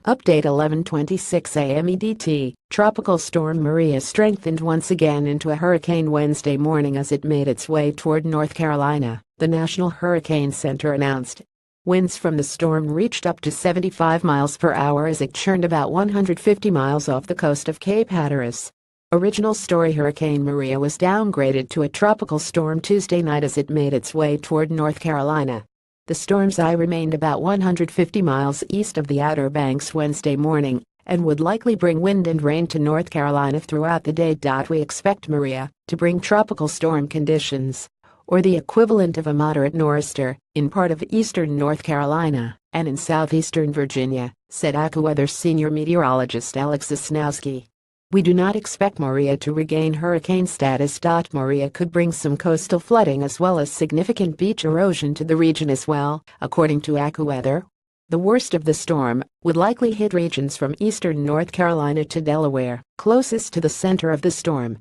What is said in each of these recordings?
Update 11:26 a.m. EDT. Tropical storm Maria strengthened once again into a hurricane Wednesday morning as it made its way toward North Carolina, the National Hurricane Center announced. Winds from the storm reached up to 75 miles per hour as it churned about 150 miles off the coast of Cape Hatteras. Original story: Hurricane Maria was downgraded to a tropical storm Tuesday night as it made its way toward North Carolina. The storm's eye remained about 150 miles east of the Outer Banks Wednesday morning and would likely bring wind and rain to North Carolina throughout the day. We expect Maria to bring tropical storm conditions, or the equivalent of a moderate nor'easter, in part of eastern North Carolina and in southeastern Virginia, said AccuWeather senior meteorologist Alex Sosnowski. We do not expect Maria to regain hurricane status. Maria could bring some coastal flooding as well as significant beach erosion to the region as well, according to AccuWeather. The worst of the storm would likely hit regions from eastern North Carolina to Delaware, closest to the center of the storm.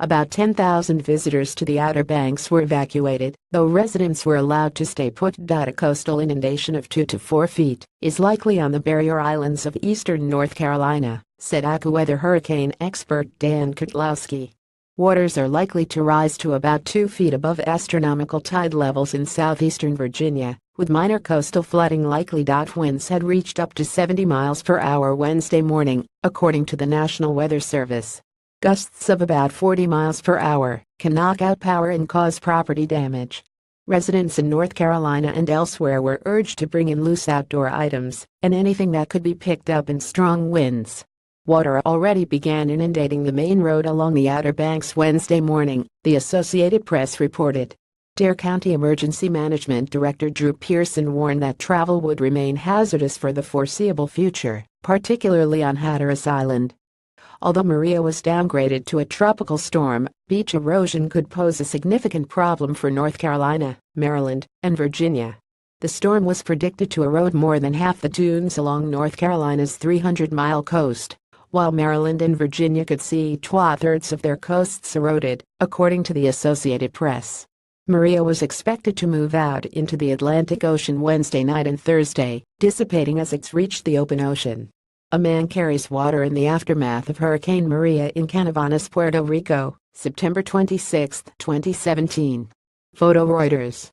About 10,000 visitors to the Outer Banks were evacuated, though residents were allowed to stay put. A coastal inundation of 2 to 4 feet is likely on the barrier islands of eastern North Carolina, said AccuWeather hurricane expert Dan Kotlowski. Waters are likely to rise to about 2 feet above astronomical tide levels in southeastern Virginia, with minor coastal flooding likely. Winds had reached up to 70 miles per hour Wednesday morning, according to the National Weather Service. Gusts of about 40 miles per hour can knock out power and cause property damage. Residents in North Carolina and elsewhere were urged to bring in loose outdoor items and anything that could be picked up in strong winds. Water already began inundating the main road along the Outer Banks Wednesday morning, the Associated Press reported. Dare County Emergency Management Director Drew Pearson warned that travel would remain hazardous for the foreseeable future, particularly on Hatteras Island. Although Maria was downgraded to a tropical storm, beach erosion could pose a significant problem for North Carolina, Maryland, and Virginia. The storm was predicted to erode more than half the dunes along North Carolina's 300-mile coast, while Maryland and Virginia could see 2/3 of their coasts eroded, according to the Associated Press. Maria was expected to move out into the Atlantic Ocean Wednesday night and Thursday, dissipating as it reached the open ocean. A man carries water in the aftermath of Hurricane Maria in Canovanas, Puerto Rico, September 26, 2017. Photo Reuters.